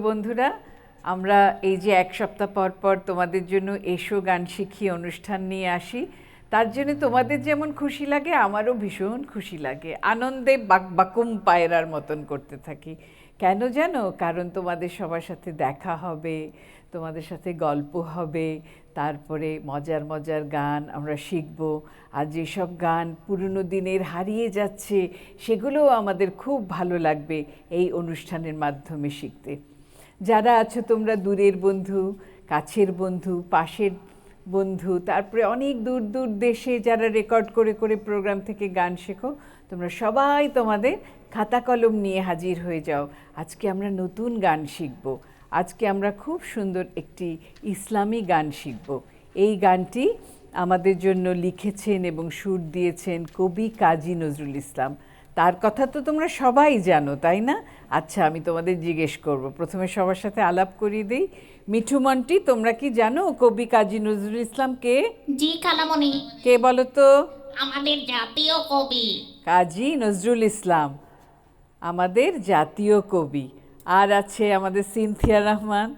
বন্ধুরা, আমরা এই যে এক সপ্তাহ পর পর তোমাদের জন্য এসো গান শিখি অনুষ্ঠান নিয়ে আসি, তার জন্য তোমাদের যেমন খুশি লাগে আমারও ভীষণ খুশি লাগে। আনন্দে বাকুম পায়রার মতন করতে থাকি। কেন জানো? কারণ তোমাদের সবার সাথে দেখা হবে, তোমাদের সাথে গল্প হবে, তারপরে মজার মজার গান আমরা শিখব। আর যেসব গান পুরনো দিনের হারিয়ে যাচ্ছে সেগুলোও আমাদের খুব ভালো লাগবে এই অনুষ্ঠানের মাধ্যমে শিখতে। যারা আছো তোমরা দূরের বন্ধু, কাছের বন্ধু, পাশের বন্ধু, তারপরে অনেক দূর দূর দেশে যারা রেকর্ড করে করে প্রোগ্রাম থেকে গান শেখো, তোমরা সবাই তোমাদের খাতা কলম নিয়ে হাজির হয়ে যাও। আজকে আমরা নতুন গান শিখব। আজকে আমরা খুব সুন্দর একটি ইসলামী গান শিখব। এই গানটি আমাদের জন্য লিখেছেন এবং সুর দিয়েছেন কবি কাজী নজরুল ইসলাম। তার কথা তো তোমরা সবাই জানো, তাই না? আচ্ছা, আমি তোমাদের জিজ্ঞেস করব। প্রথমে সবার সাথে আলাপ করিয়ে দিই। মিঠু মন্টি, তোমরা কি জানো কবি কাজী নজরুল ইসলাম কে? জি খালামণি। কে বলো তো? আমাদের জাতীয় কবি কাজী নজরুল ইসলাম আমাদের জাতীয় কবি। আর আছে আমাদের সিনথিয়া রহমান।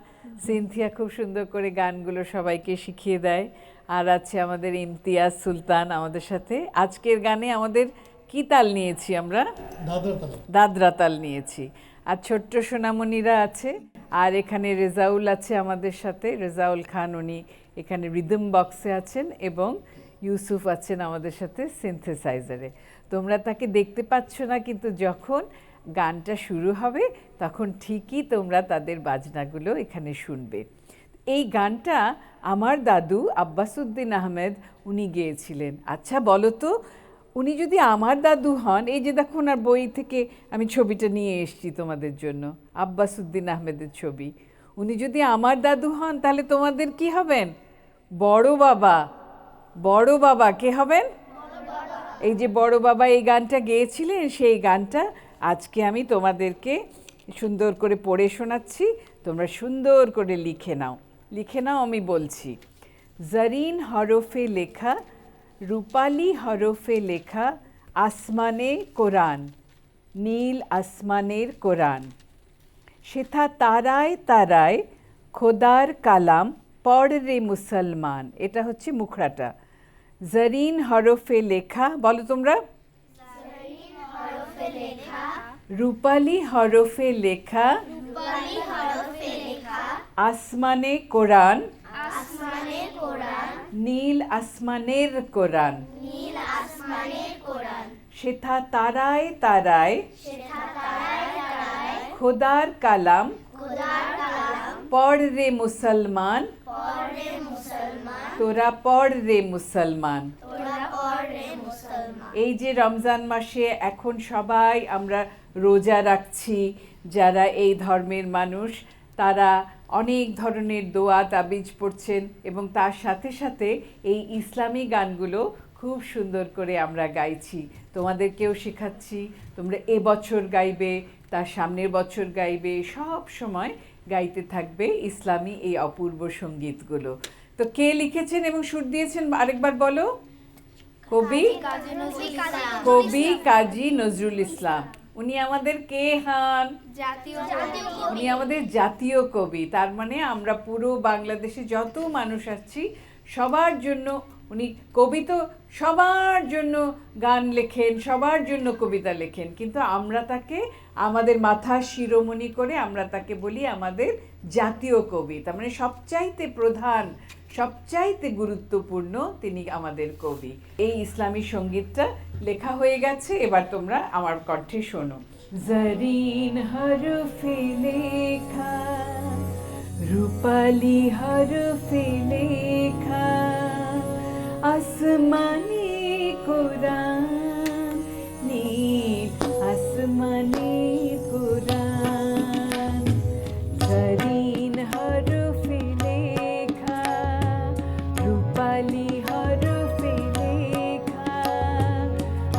সিনথিয়া খুব সুন্দর করে গানগুলো সবাইকে শিখিয়ে দেয়। আর আছে আমাদের ইমতিয়াজ সুলতান আমাদের সাথে। আজকের গানে আমাদের কি তাল নিয়েছি আমরা? দাদরা তাল নিয়েছি। আর ছোট্ট সোনামণিরা আছে। আর এখানে রেজাউল আছে আমাদের সাথে, রেজাউল খান, উনি এখানে রিদম বক্সে আছেন, এবং ইউসুফ আছেন আমাদের সাথে সিনথেসাইজারে। তোমরা তাকে দেখতে পাচ্ছ না, কিন্তু যখন গানটা শুরু হবে তখন ঠিকই তোমরা তাদের বাজনাগুলো এখানে শুনবে। এই গানটা আমার দাদু আব্বাসউদ্দিন আহমেদ উনি গেয়েছিলেন। আচ্ছা বলো তো, উনি যদি আমার দাদু হন, এই যে দেখো ওনার বই থেকে আমি ছবিটা নিয়ে এসেছি তোমাদের জন্য, আব্বাসউদ্দিন আহমেদের ছবি। উনি যদি আমার দাদু হন তাহলে তোমাদের কি হবেন? বড় বাবা। বড় বাবা কে হবেন? এই যে বড় বাবা এই গানটা গেয়েছিলেন, সেই গানটা আজকে আমি তোমাদেরকে সুন্দর করে পড়ে শোনাচ্ছি। তোমরা সুন্দর করে লিখে নাও। লিখে নাও, আমি বলছি। জরিন হরফে লেখা, রূপালী হরফে লেখা, আসমানে কোরআন, নীল আসমানের কোরআন। সেথা তারায় তারায় খোদার কালাম, পড় রে মুসলমান। এটা হচ্ছে মুখড়াটা। জরিন হরফে লেখা, বলো তোমরা। রূপালী হরফে লেখা, আসমানে কোরআন, নীল আসমানের কোরআন। সেথা তারায় তারায় খোদার কালাম, পড় রে মুসলমান, তোরা পড় রে মুসলমান। এই যে রমজান মাসে এখন সবাই আমরা রোজা রাখছি, যারা এই ধর্মের মানুষ তারা অনেক ধরনের দোয়া তাবিজ পড়ছেন, এবং তার সাথে সাথে এই ইসলামী গানগুলো খুব সুন্দর করে আমরা গাইছি। তোমাদেরকেও শেখাচ্ছি। তোমরা এবছর গাইবে, তার সামনের বছর গাইবে, সব সময় গাইতে থাকবে ইসলামী এই অপূর্ব সঙ্গীতগুলো। তো কে লিখেছেন এবং সুর দিয়েছেন আরেকবার বলো? কবি কাজী নজরুল ইসলাম। উনি আমাদের কে হন? উনি আমাদের জাতীয় কবি। তার মানে আমরা পুরো বাংলাদেশে যত মানুষ আছি সবার জন্য উনি কবি। তো সবার জন্য গান লেখেন, সবার জন্য কবিতা লেখেন, কিন্তু আমরা তাকে আমাদের মাথার শিরোমণি করে আমরা তাকে বলি আমাদের জাতীয় কবি। তার মানে সবচাইতে প্রধান, সবচাইতে গুরুত্বপূর্ণ তিনি আমাদের কবি। এই ইসলামী সঙ্গীতটা লেখা হয়ে গেছে, এবার তোমরা আমার কণ্ঠে শোনো। জরিন হরফে লেখা, রূপালী হরফে লেখা, আসমানে কোরআন, নীল আসমানে কোরআন। জরিন হরফে লেখা, রূপালী হরফে লেখা,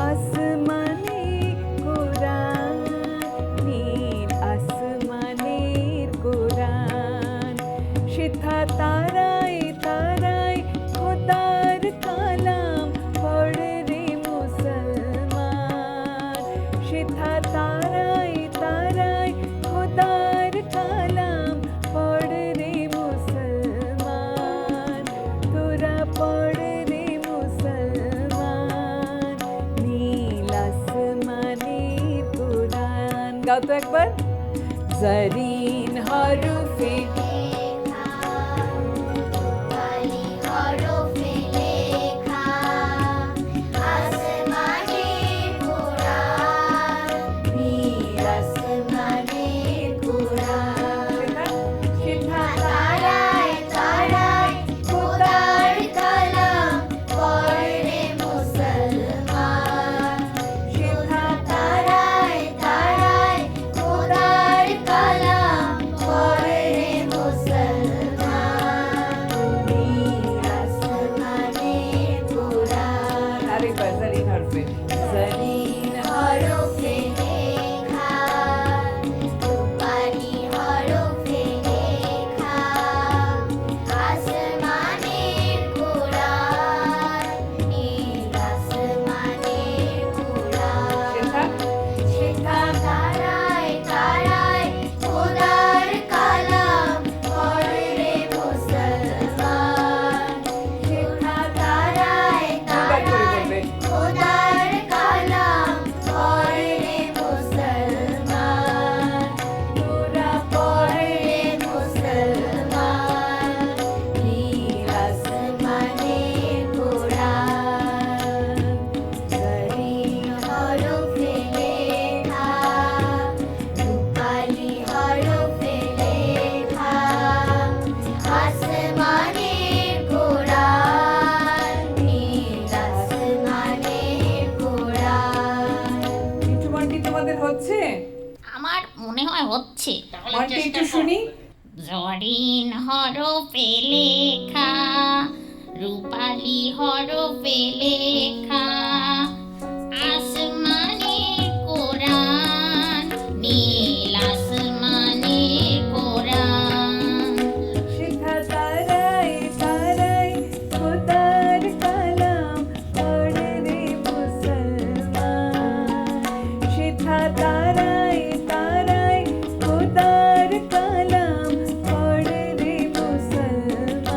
আসমানে কোরআন, নীল আসমানের কোরআন। সেথা তারায় তারায় খোদার কালাম, পড় রে মুসলমান। সেথা তারায় তারায় খোদার কালাম, গাও তো একবার। জরিন হরফে হচ্ছে। আমার মনে হয় হচ্ছে। মানটি একটু শুনি। জরিন হরফে লেখা, রূপালি হরফে লেখা, আসমানের কোরআন, নীল আসমানের কোরআন। শিখা তারায় তারায় খোদার কালাম পড়ে রে মুসলমান। শিখা তারায় তারায় খোদার কালাম পড়ে রে মুসলমান।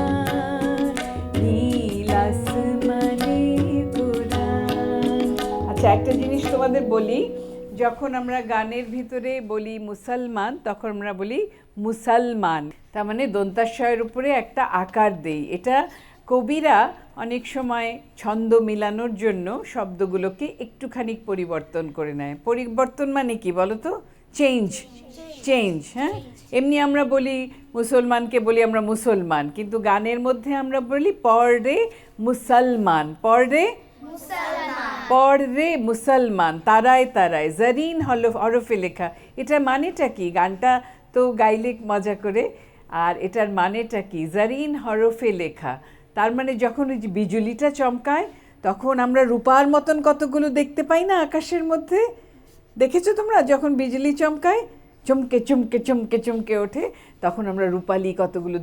নীল আসমানের কোরআন। আচ্ছা, একটা জিনিস তোমাদের বলি, যখন আমরা গানের ভিতরে বলি মুসলমান তখন আমরা বলি মুসলমান, তার মানে দন্তাস্বয়ের উপরে একটা আকার দেই। এটা কবিরা অনেক সময় ছন্দ মিলানোর জন্য শব্দগুলোকে একটুখানি পরিবর্তন করে নেয়। পরিবর্তন মানে কি বলো তো? চেঞ্জ। হ্যাঁ, এমনি আমরা বলি মুসলমানকে বলি আমরা মুসলমান, কিন্তু গানের মধ্যে আমরা বলি পড়ে মুসলমান, পড়ে মুসলমান, তারায় তারায় জরিন হরফে লেখা। এটার মানেটা কি? গানটা তো গাইলে মজা করে, আর এটার মানেটা কি? জরিন হরফে লেখা, তার মানে যখন ওই যে বিজুলিটা চমকায় তখন আমরা রূপার মতন কতগুলো দেখতে পাই না আকাশের মধ্যে? দেখেছো তোমরা? যখন বিজলি চমকায়, চমকে চমকে চমকে চমকে ওঠে, তখন আমরা রূপালি কতগুলো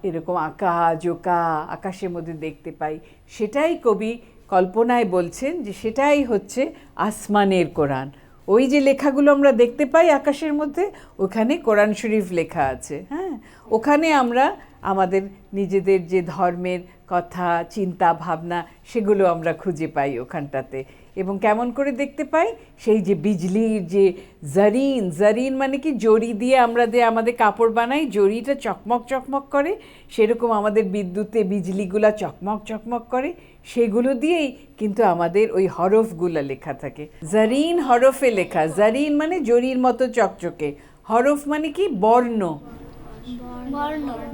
এরকম আঁকা জোকা আকাশের মধ্যে দেখতে পাই। সেটাই কবি কল্পনায় বলছেন যে সেটাই হচ্ছে আসমানের কোরআন। ওই যে লেখাগুলো আমরা দেখতে পাই আকাশের মধ্যে, ওখানে কোরআন শরীফ লেখা আছে। হ্যাঁ, ওখানে আমরা আমাদের নিজেদের যে ধর্মের কথা, চিন্তা ভাবনা, সেগুলো আমরা খুঁজে পাই ওখানটাতে। এবং কেমন করে দেখতে পাই? সেই যে বিজলির যে জরিন মানে কি? জড়ি দিয়ে আমরা আমাদের কাপড় বানাই, জড়িটা চকমক চকমক করে, সেরকম আমাদের বিদ্যুতে বিজলিগুলা চকমক চকমক করে, সেগুলো দিয়েই কিন্তু আমাদের ওই হরফগুলো লেখা থাকে। জরিন হরফে লেখা। জরিন মানে জরির মতো চকচকে, হরফ মানে কি? বর্ণ।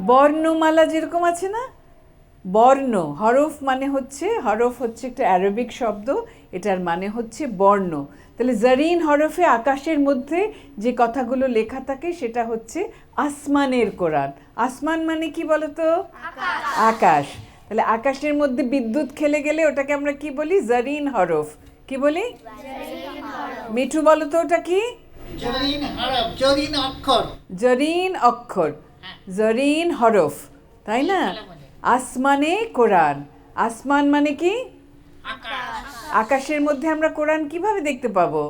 বর্ণমালা যেরকম আছে না, বর্ণ। হরফ মানে হচ্ছে, হরফ হচ্ছে একটা অ্যারাবিক শব্দ, এটার মানে হচ্ছে বর্ণ। তাহলে জরিন হরফে আকাশের মধ্যে যে কথাগুলো লেখা থাকে সেটা হচ্ছে আসমানের কোরআন। আসমান মানে কি বলো তো? আকাশ। তাহলে আকাশের মধ্যে বিদ্যুৎ খেলে গেলে ওটাকে আমরা কি বলি? জরিন হরফ। কি বলি? মিঠু বলো তো ওটা কি? জরিন হরফ, জরিন অক্ষর। জরিন অক্ষর, জরিন হরফ, তাই না? আসমানে কোরআন। আসমান মানে কি? আকাশের মধ্যে আমরা কোরআন কিভাবে দেখতে পাবো?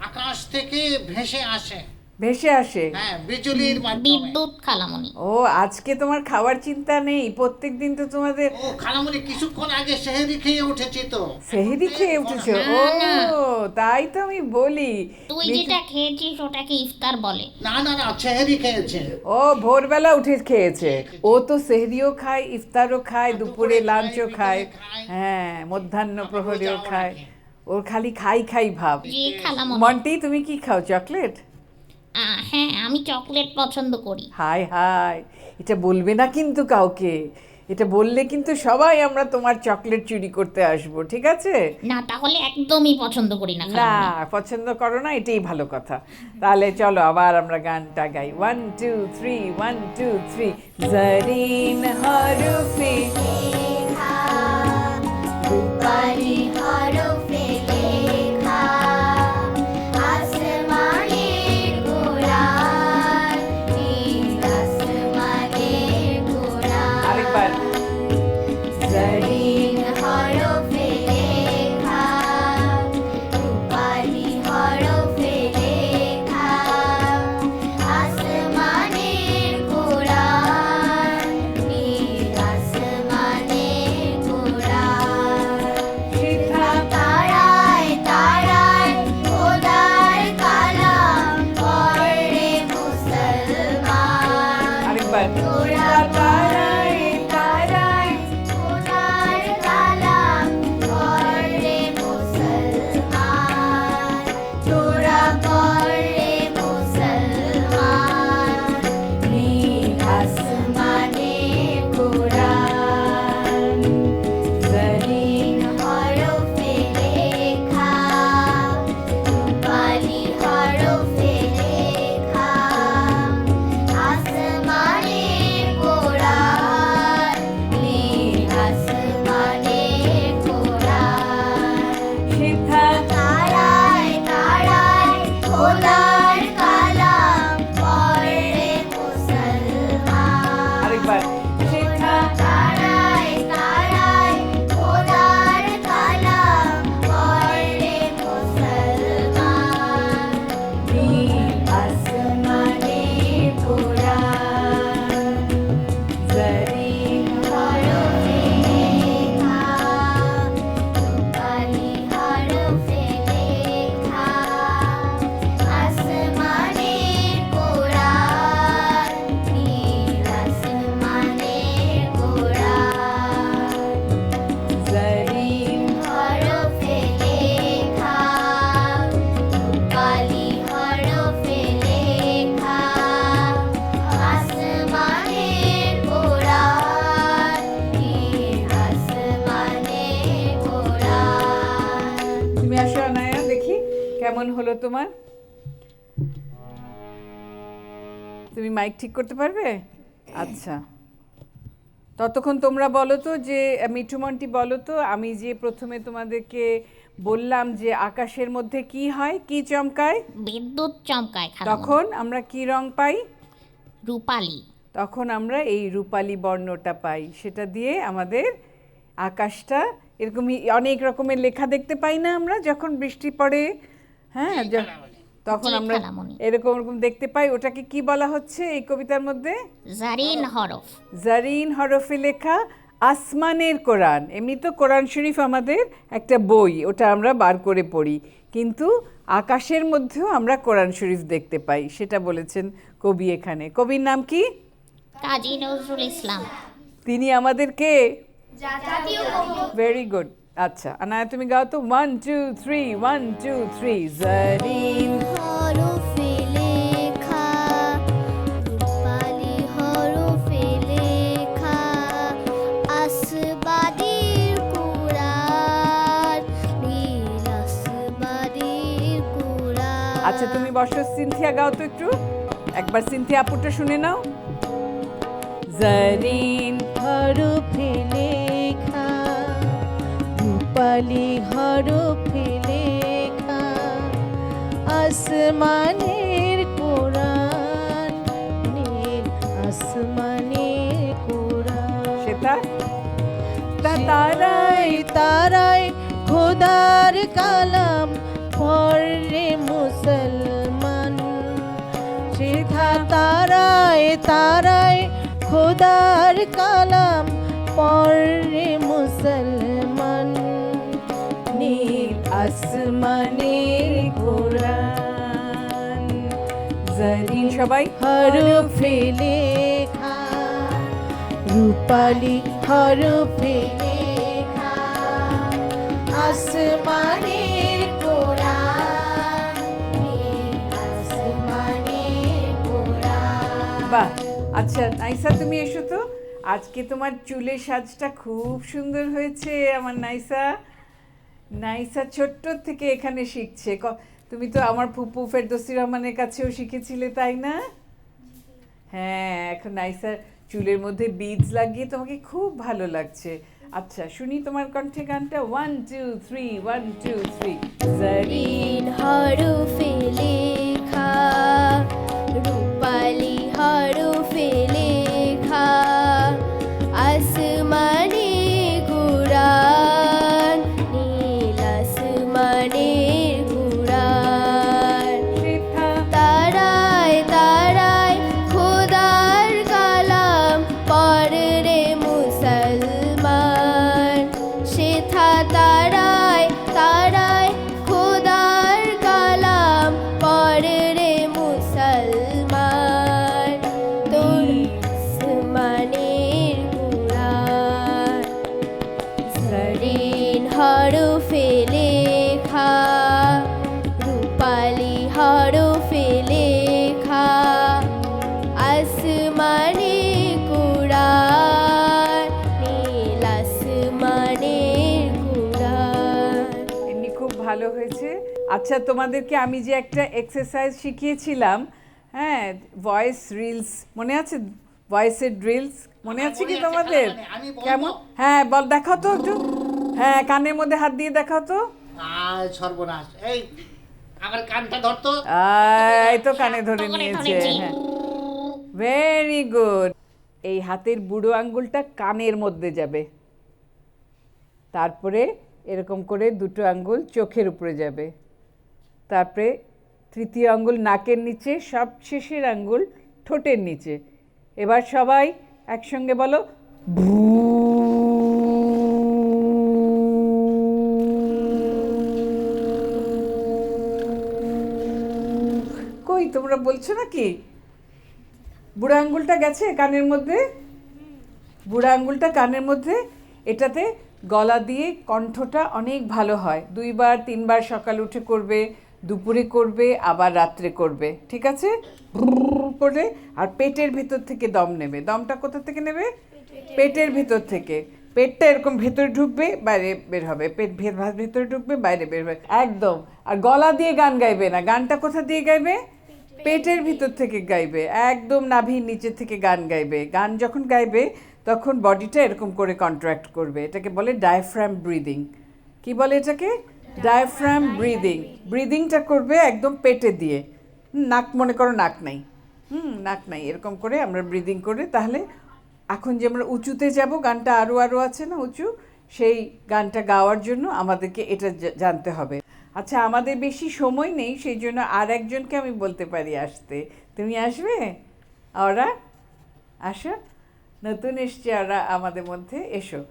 আকাশ থেকে ভেসে আসে। ভেসে আসে। হ্যাঁ, বিজুলির মাধ্যমে। বিদ্যুৎ খালামণি। ও, আজকে তোমার খাওয়ার চিন্তা নেই, প্রত্যেক দিন তো তোমাদের ও খালামণি, কিছুক্ষণ আগে সেহেরি খেয়ে উঠেছি তো। সেহরি খেয়ে উঠেছো? ও, না। তাই তো আমি বলি। তুই যেটা খেয়েছিস ওটাকে ইফতার বলে। না না না, সেহেরি খেয়েছে। ও ভোরবেলা উঠে খেয়েছে। ও তো সেহরিও খায়, ইফতারও খায়, দুপুরে লাঞ্চও খায়, হ্যাঁ, মধ্যাহ্ন প্রহরেও খায়। ওর খালি খাই খাই ভাব। জি খালামণি। মন্টি, তুমি কি খাও? চকলেট? হ্যাঁ, আমি চকলেট পছন্দ করি। হাই হাই, এটা বলবে না কিন্তু কাউকে। এটা বললে কিন্তু সবাই আমরা তোমার চকলেট চুরি করতে আসবো, ঠিক আছে? না, তাহলে একদমই পছন্দ করি না না, খালামণি। পছন্দ করো না, এটাই ভালো কথা। তাহলে চলো আবার আমরা গানটা গাই। 1 2 3 1 2 3 জরিন হরফে রূপালি হরফে লেখা আসমানের কোরআন, নীল আসমানের কোরআন। আরেকবার। জরিন হরফে লেখা রূপালি হরফে লেখা আসমানের কোরআন, নীল আসমানের কোরআন। তারায় তারায় খোদার কালাম পড়ে মুসলমান। আরেকবার। তোরা তারায় তারায় খোদার কালাম পড়ে মুসলমান। তোরা পড়ে মুসলমান। নীল আসমানে কোরআন, জরিন হরফে লেখা রূপালি হরফে লেখা আসমানের কোরআন, নীল আসমানের কোরআন। শিখা তারায় তারায় খোদার কালাম পড়ে মুসলমান। আরেকবার। শিখা তারায় তারায় খোদার কালাম পড়ে মুসলমান। নীল আসমানের কোরআন, জরিন হরফে লেখা রূপালি হরফে লেখা আসমানের কোরআন, নীল আসমানের কোরআন। জরিন হরফে লেখা রূপালি হরফে লেখা আসমানের কোরআন, নীল আসমানের কোরআন। তুমি আসো আনায়া, দেখি কেমন হলো তোমার। তুমি মাইক ঠিক করতে পারবে? আচ্ছা, ততক্ষণ তোমরা বলো তো যে মিঠু মন্টি বলো তো, আমি যে প্রথমে তোমাদেরকে বললাম যে আকাশের মধ্যে কি হয়, কি চমকায়, বিদ্যুৎ চমকায় খালামণি। তখন আমরা কি রং পাই? রূপালি। তখন আমরা এই রূপালী বর্ণটা পাই। সেটা দিয়ে আমাদের আকাশটা এরকমই অনেক রকমের লেখা দেখতে পাই না আমরা যখন বৃষ্টি পড়ে? হ্যাঁ, তখন জি, আমরা খালামণি। এরকম এরকম দেখতে পাই। ওটাকে কি বলা হচ্ছে এই কবিতার মধ্যে? জারিন হরফ। জারিন হরফে লেখা আসমানের কোরআন। এমনি তো কোরআন শরীফ আমাদের একটা বই, ওটা আমরা বার করে পড়ি, কিন্তু আকাশের মধ্যেও আমরা কোরআন শরীফ দেখতে পাই, সেটা বলেছেন কবি এখানে। কবির নাম কি? কাজী নজরুল ইসলাম। তিনি আমাদেরকে জাতীয় কবি। Very good. আচ্ছা আনায়া, তুমি গাও তো 1 2 3 1 2 3 জারিন হরফে লেখা রূপালি হরফে লেখা আসমানের কোরআন, নীল আসমানের কোরআন। আচ্ছা তুমি বসো, সিনথিয়া গাও তো একটু, একবার সিনথিয়া আপুটা শুনে নাও। জারিন হরফে লেখা রূপালি হরফে লেখা আসমানের কোরআন, নীল আসমানের কোরআন। সেটা তারায় তারায় খোদার কালাম পড়ে মুসলমান। তারায় খোদার কালাম পড়ে মুসলমান নীল আসমানের কোরআন জারিন সবাই হরফে লেখা রূপালি হরফে লেখা আসমানের কোরআন নীল আসমানের কোরআন। বাহ, আচ্ছা নাইসা তুমি এসো তো। আজকে তোমার চুলের সাজটা খুব সুন্দর হয়েছে আমার নাইসা। নাইসা ছোট্ট থেকে এখানে শিখছে। তুমি তো আমার ফুপু ফেরদৌসী রহমানের কাছেও শিখেছিলে, তাই না? হ্যাঁ, এখন নাইসার চুলের মধ্যে বিডস লাগিয়ে তোমাকে খুব ভালো লাগছে। আচ্ছা শুনি তোমার কণ্ঠে গানটা। 1 2 3 1 2 3 নীল হরফে লেখা রূপালি হরফে লেখা আসমানে কুরআন নীল আসমানের কুরআন তারায় তারায় খোদার কালাম পড়ে রে মুসলমান সেথা তারায় তারায় খোদার কালাম পড়ে রে মুসলমান তোর আসমানের কুরআন জরিন হরফে লেখা রূপালি হরফে লেখা আসমানে কুরআন নীল আসমানের কুরআন। এমনি খুব ভালো হয়েছে। আচ্ছা তোমাদেরকে আমি যে একটা এক্সারসাইজ শিখিয়েছিলাম, হ্যাঁ, ভয়েস রিলস মনে আছে? ভয়েসের ড্রিলস মনে আছে কি মনে আছে, তোমাদের? আমি বলবো? কেমন? হ্যাঁ বল, দেখাও তো একটু। হ্যাঁ, কানের মধ্যে হাত দিয়ে দেখাও তো। আয় সর্বনাশ, এই আমার কানটা ধরতো। এই তো কানে ধরে ধরে নিয়েছে। ধরেছি। হ্যাঁ, ভেরি গুড। এই হাতের বুড়ো আঙ্গুলটা কানের মধ্যে যাবে, তারপরে এরকম করে দুটো আঙ্গুল চোখের উপরে যাবে, তারপরে তৃতীয় আঙ্গুল নাকের নিচে, সব শেষের আঙ্গুল ঠোঁটের নিচে। এবার সবাই একসঙ্গে বলো ভূ। কই তোমরা বলছো নাকি? বুড়ো আঙ্গুলটা গেছে কানের মধ্যে? বুড়ো আঙ্গুলটা কানের মধ্যে, এটাতে গলা দিয়ে কণ্ঠটা অনেক ভালো হয়। 2 বার 3 বার সকালে উঠে করবে, দুপুরে করবে, আবার রাত্রে করবে, ঠিক আছে? করে আর পেটের ভেতর থেকে দম নেবে। দমটা কোথা থেকে নেবে? পেটের ভেতর থেকে। পেটটা এরকম ভেতরে ঢুকবে, বাইরে বের হবে, পেট ভেতরে ঢুকবে, বাইরে বের হবে, একদম। আর গলা দিয়ে গান গাইবে না। গানটা কোথা দিয়ে গাইবে? পেটের ভিতর থেকে গাইবে, একদম নাভির নিচে থেকে গান গাইবে। গান যখন গাইবে তখন বডিটা এরকম করে কন্ট্রাক্ট করবে। এটাকে বলে ডায়াফ্রাম ব্রিদিং। কি বলে এটাকে? Diaphragm breathing. ব্রিদিংটা করবে একদম পেটে দিয়ে। নাক, মনে করো নাক নাই, নাক নাই, এরকম করে আমরা ব্রিদিং করে, তাহলে এখন যে আমরা উঁচুতে যাব, গানটা আরও আরও আছে না উঁচু, সেই গানটা গাওয়ার জন্য আমাদেরকে এটা জানতে হবে। আচ্ছা আমাদের বেশি সময় নেই, সেই জন্য আর একজনকে আমি বলতে পারি আসতে। তুমি আসবে? ওরা আসো, নতুন এসছে ওরা আমাদের মধ্যে, এসো।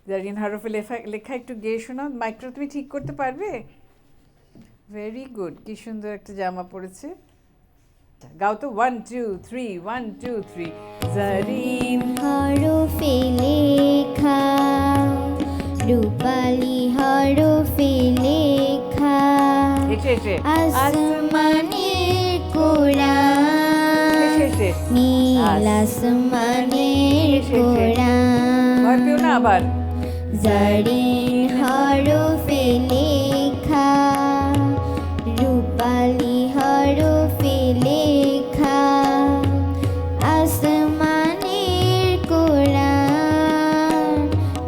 জারিন হরফে লেখা একটু গেয়ে শোনাও। মাইকটা তুমি ঠিক করতে পারবে? ভেরি গুড, কি সুন্দর একটা জামা পরেছে। গাও তো 1 2 3 1 2 3 জারিন হরফে লেখা রূপালি হরফে লেখা এসে আসমানের কোরআন এসে নীল আসমানের কোরআন ভয় পেও না আবার। জারিন হরফে লেখা রূপালি হরফে লেখা আসমানের কোরআন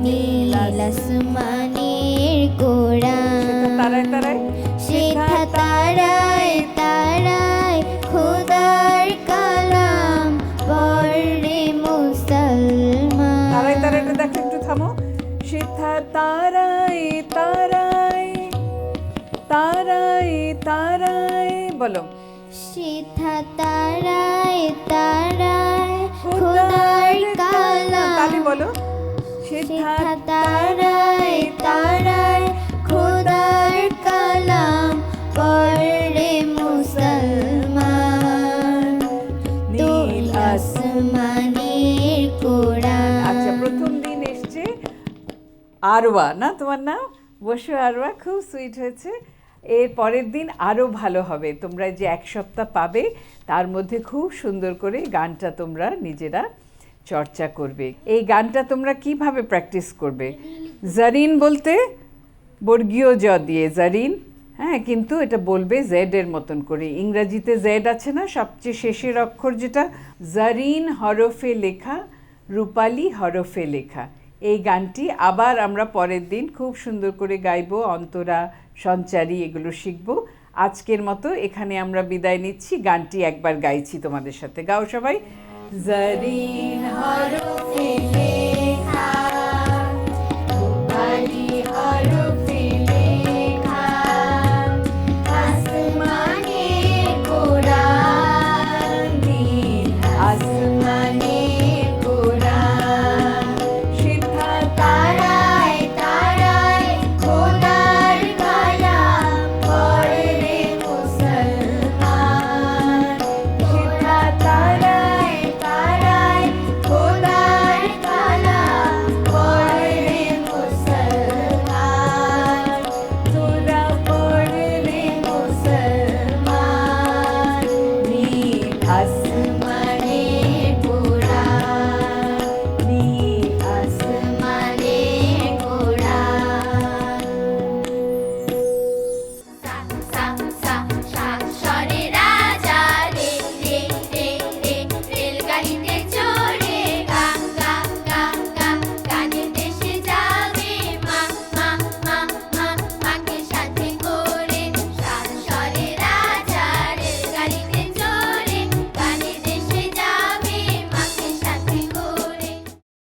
নীল আসমানের কোরআন তারায় তারায় সেথা তারায় তারায় খোদার কালাম পড়ে মুসলমান তারায় তারায়টা দেখো, একটু থামো। সেথা তারায় তারায় তারায় তারায় বলো। সিদ্ধা তারায় তারায় খোদার কালাম তালি বলো সিদ্ধা তারায় তারায় খোদার কালাম পড়ে মুসলমান নীল আসমানের কোরআন। আচ্ছা, প্রথম দিন এসছে আরওয়া, না তোমার নাম? বসো আরওয়া, খুব সুইট হয়েছে। এর পরের দিন আরও ভালো হবে। তোমরা যে এক সপ্তাহ পাবে তার মধ্যে খুব সুন্দর করে গানটা তোমরা নিজেরা চর্চা করবে। এই গানটা তোমরা কিভাবে প্র্যাকটিস করবে? জারিন বলতে বর্গীয় জ দিয়ে জারিন, হ্যাঁ, কিন্তু এটা বলবে জেড এর মতন করে। ইংরাজিতে জেড আছে না, সবচেয়ে শেষের অক্ষর যেটা। জারিন হরফে লেখা, রূপালী হরফে লেখা। এই গানটি আবার আমরা পরের দিন খুব সুন্দর করে গাইবো। অন্তরা, সঞ্চারী এগুলো শিখবো। আজকের মতো এখানে আমরা বিদায় নিচ্ছি। গানটি একবার গাইছি তোমাদের সাথে। গাও সবাই। জারিন হরফে